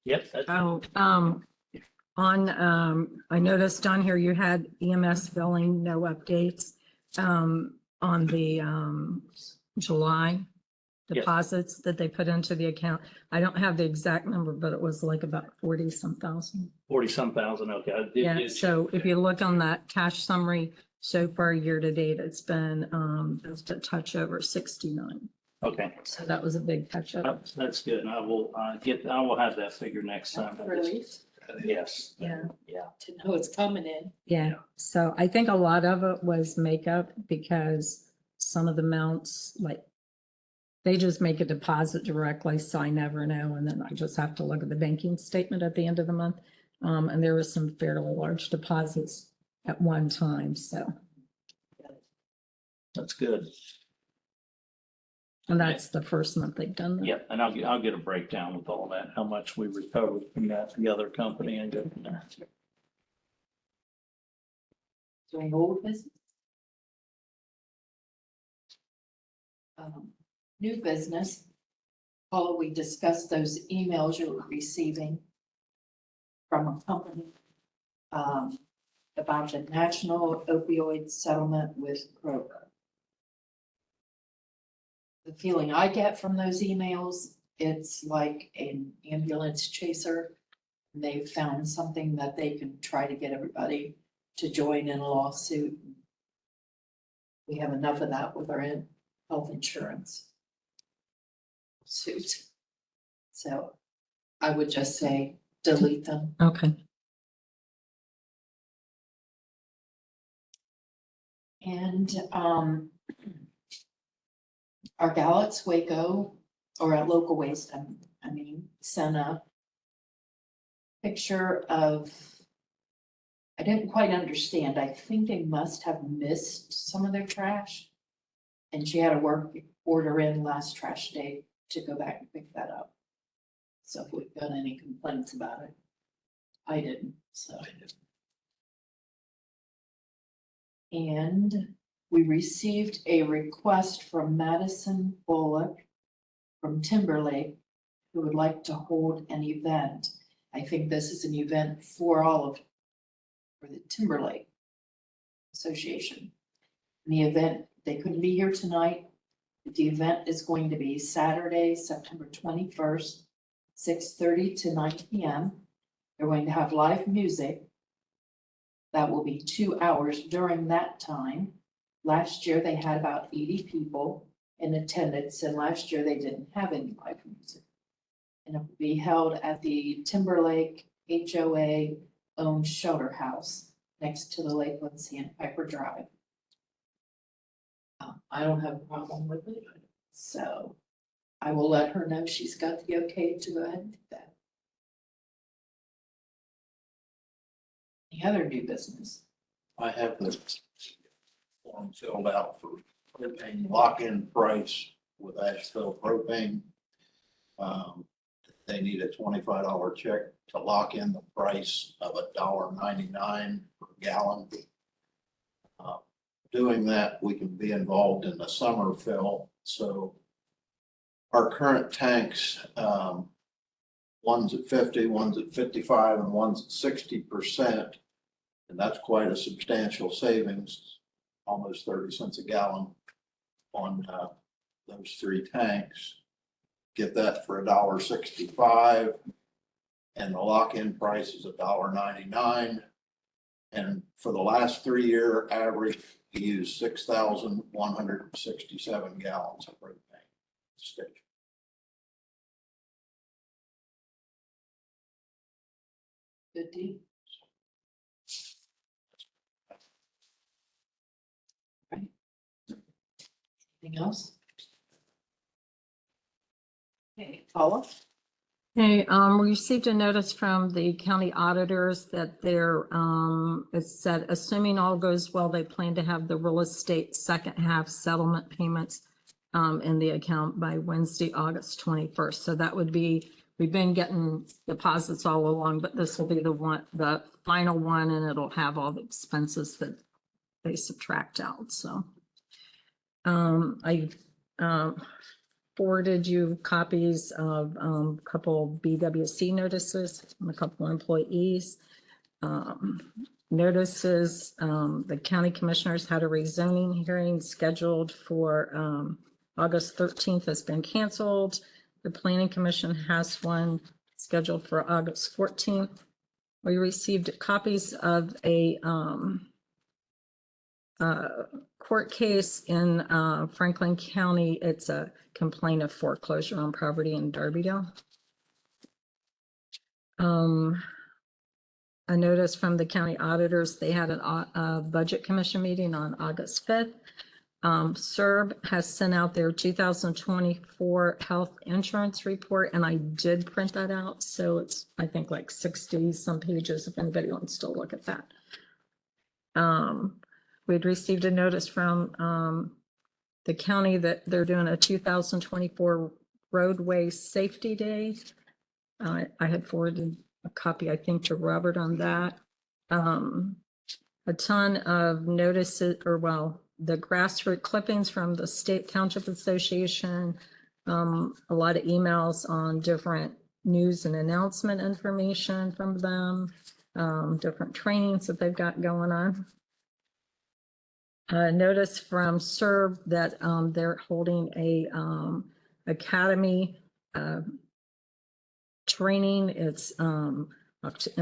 G: Yep. that's-
D: Oh, I noticed on here you had EMS billing, no updates, on the, July
G: Yes.
D: deposits that they put into the account. I don't have the exact number, but it was like about 40-some thousand.
G: 40-some thousand, okay. I did
D: Yeah,
G: get-
D: so if you look on that cash summary, so far year to date, it's been, just a touch over 69.
G: Okay,
D: So that was a big catch up.
G: that's good. I will I will have that figure next time.
B: That's a relief.
G: Yes.
D: Yeah.
G: Yeah.
B: To know it's coming in.
D: Yeah, so I think a lot of it was makeup because some of the mounts, like They just make a deposit directly, so I never know, and then I just have to look at the banking statement at the end of the month. And there was some fairly large deposits at one time, so,
G: That's good.
D: and that's the first month they've done that.
G: Yep, and I'll get a breakdown with all that, how much we recovered from that, the other company and go from there.
B: Doing old business. New business. Paula, we discussed those emails you were receiving from a company about the national opioid settlement with Kroger. The feeling I get from those emails, it's like an ambulance chaser. They've found something that they can try to get everybody to join in a lawsuit. We have enough of that with our health insurance suit. So I would just say delete them.
D: Okay.
B: And our Galax Waco, or at Local Waste, I mean, sent a picture of, I didn't quite understand. I think they must have missed some of their trash. And she had a work order in last trash day to go back and pick that up. So if we've got any complaints about it, I didn't, so. And we received a request from Madison Bullock from Timberlake, who would like to hold an event. I think this is an event for the Timberlake Association. And the event, they couldn't be here tonight. The event is going to be Saturday, September 21st, 6:30 to 9 p.m. They're going to have live music. That will be 2 hours during that time. Last year, they had about 80 people in attendance, and last year they didn't have any live music. And it will be held at the Timberlake HOA owned shelter house next to the Lakeland Sandpiper Drive. I don't have a problem with it, so I will let her know she's got the okay to go ahead and do that. Any other new business?
I: I have the form filled out for propane lock-in price with Asheville propane. They need a $25 check to lock in the price of $1.99 per gallon. Doing that, we can be involved in the summer fill. So our current tanks, one's at 50, one's at 55, and one's at 60%. And that's quite a substantial savings, almost 30 cents a gallon on those three tanks. Get that for $1.65, and the lock-in price is $1.99. And for the last 3-year average, we use 6,167 gallons of propane station.
B: Good deal. Right. Anything else? Okay, Paula?
D: Hey, we received a notice from the county auditors that they're, it said, assuming all goes well, they plan to have the real estate second half settlement payments in the account by Wednesday, August 21st. So that would be, we've been getting deposits all along, but this will be the final one, and it'll have all the expenses that they subtract out. So I forwarded you copies of a couple BWC notices from a couple employees. Notices, the county commissioners had a rezoning hearing scheduled for August 13th, has been canceled. The planning commission has one scheduled for August 14th. We received copies of a court case in Franklin County. It's a complaint of foreclosure on property in Darbyville. A notice from the county auditors. They had a budget commission meeting on August 5th. SERB has sent out their 2024 health insurance report, and I did print that out. So it's, I think, like 60 some pages if anybody wants to look at that. We'd received a notice from the county that they're doing a 2024 roadway safety day. I had forwarded a copy, I think, to Robert on that. A ton of notices, or well, the grassroots clippings from the State Township Association, a lot of emails on different news and announcement information from them, different trainings that they've got going on. Notice from SERB that they're holding a academy training. It's in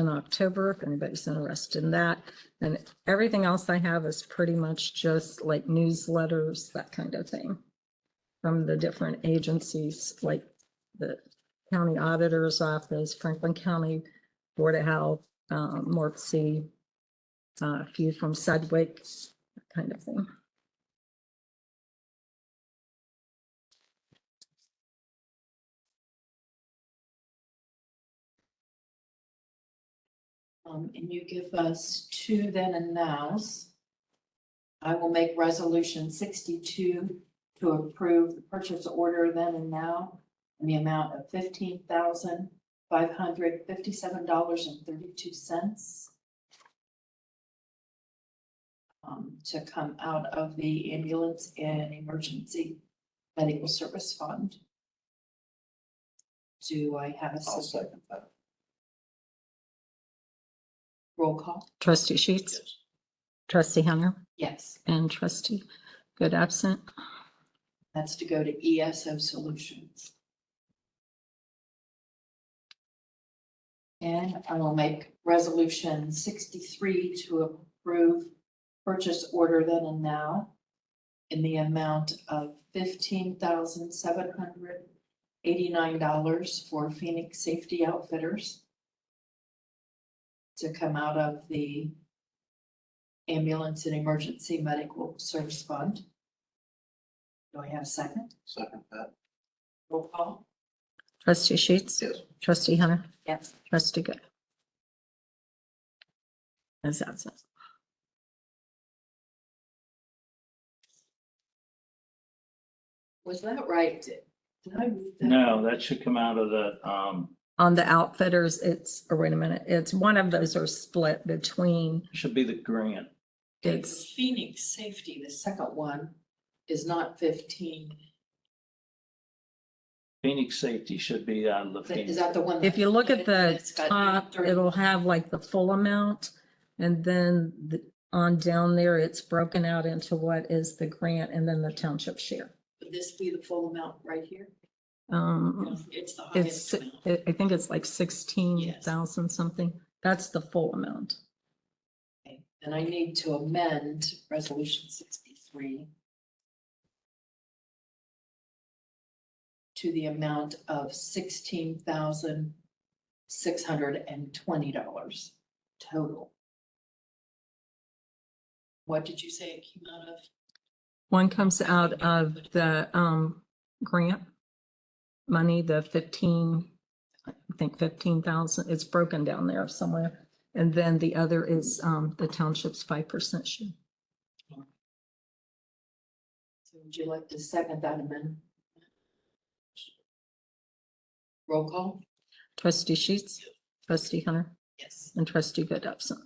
D: October, if anybody's interested in that. And everything else I have is pretty much just like newsletters, that kind of thing, from the different agencies, like the county auditor's office, Franklin County Board of Health, Morpsey, a few from Sedgwick, that kind of thing.
B: And you give us two then and nows. I will make resolution 62 to approve the purchase order then and now in the amount of $15,557.32. To come out of the ambulance and emergency medical service fund. Do I have a
I: I'll
B: second?
I: second that.
B: Roll call?
D: Trustee Sheets, Trustee Hunter,
B: Yes,
D: and Trustee Good absent.
B: that's to go to ESO Solutions. And I will make resolution 63 to approve purchase order then and now in the amount of $15,789 for Phoenix Safety Outfitters to come out of the ambulance and emergency medical service fund. Do I have a second?
I: Second that.
B: Roll call?
D: Trustee Sheets,
I: Yes.
D: Trustee Hunter,
B: Yes.
D: Trustee Good. Is absent.
B: Was that right? Did I read that?
G: No, that should come out of the,
D: On the outfitters, it's, or wait a minute, it's one of those are split between,
G: should be the grant.
D: it's,
B: Phoenix Safety, the second one, is not 15.
G: Phoenix Safety should be on the
B: Is
G: Phoenix.
B: that the one?
D: if you look at the
B: It's got
D: top,
B: 30.
D: it'll have like the full amount. And then on down there, it's broken out into what is the grant and then the township share.
B: Would this be the full amount right here? It's the
D: It's,
B: highest amount.
D: I think it's like 16,000 something. That's the full amount.
B: Okay. And I need to amend resolution 63 to the amount of $16,620 total. What did you say it came out of?
D: One comes out of the grant money, the 15, I think 15,000, it's broken down there somewhere. And then the other is the township's 5% share.
B: So would you like to second that amendment? Roll call?
D: Trustee Sheets, Trustee Hunter,
B: Yes.
D: and Trustee Good absent.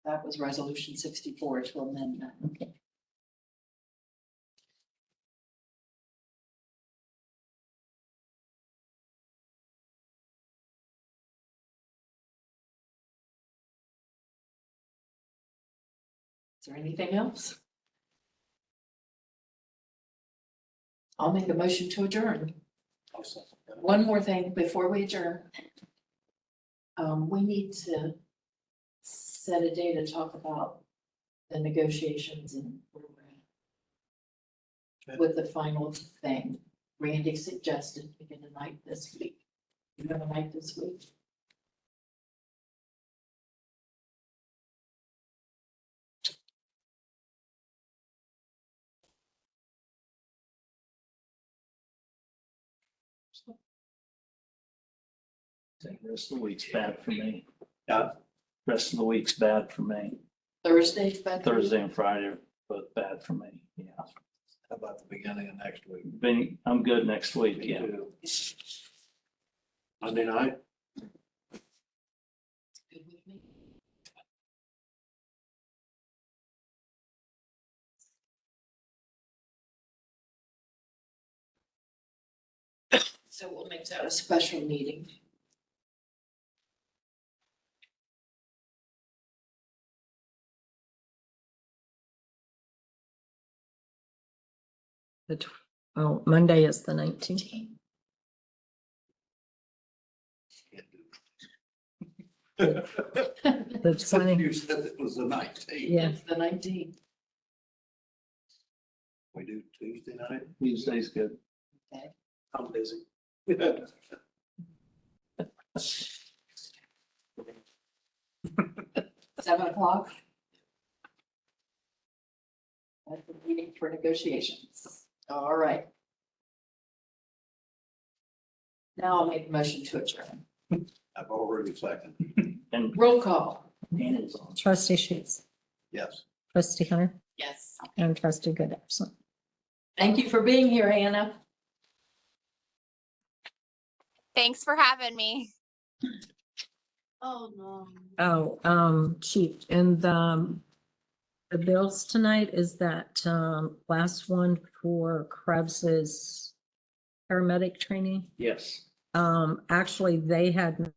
B: That was resolution 64 to amend that.
D: Okay.
B: Is there anything else? I'll make a motion to adjourn.
I: I'll second that.
B: One more thing before we adjourn. We need to set a day to talk about the negotiations and where we're at with the final thing. Randy suggested we get a night this week. You have a night this week?
G: The rest of the week's bad for me.
H: Yeah.
G: Rest of the week's bad for me.
B: Thursday's better.
G: Thursday and Friday are both bad for me. Yeah.
I: How about the beginning of next week?
G: I'm good next week.
I: Me
G: Yeah.
I: too. Monday night?
B: Good with me. So we'll make that a special meeting.
D: Monday is the 19th. The 20,
H: You said it was the 19th.
D: yeah.
B: It's the 19th.
I: We do Tuesday night?
G: Tuesday's good.
H: I'm busy.
B: 7:00. That's the meeting for negotiations. All right. Now I'll make a motion to adjourn.
I: I've already seconded.
G: And
B: Roll call.
G: Anna's on.
D: Trustee Sheets,
I: Yes.
D: trustee Hunter,
B: Yes.
D: and trustee Good absent.
B: Thank you for being here, Anna.
J: Thanks for having me.
B: Oh, no.
D: Oh, Chief, and the bills tonight is that last one for Krebs's paramedic training.
G: Yes.
D: Actually, they had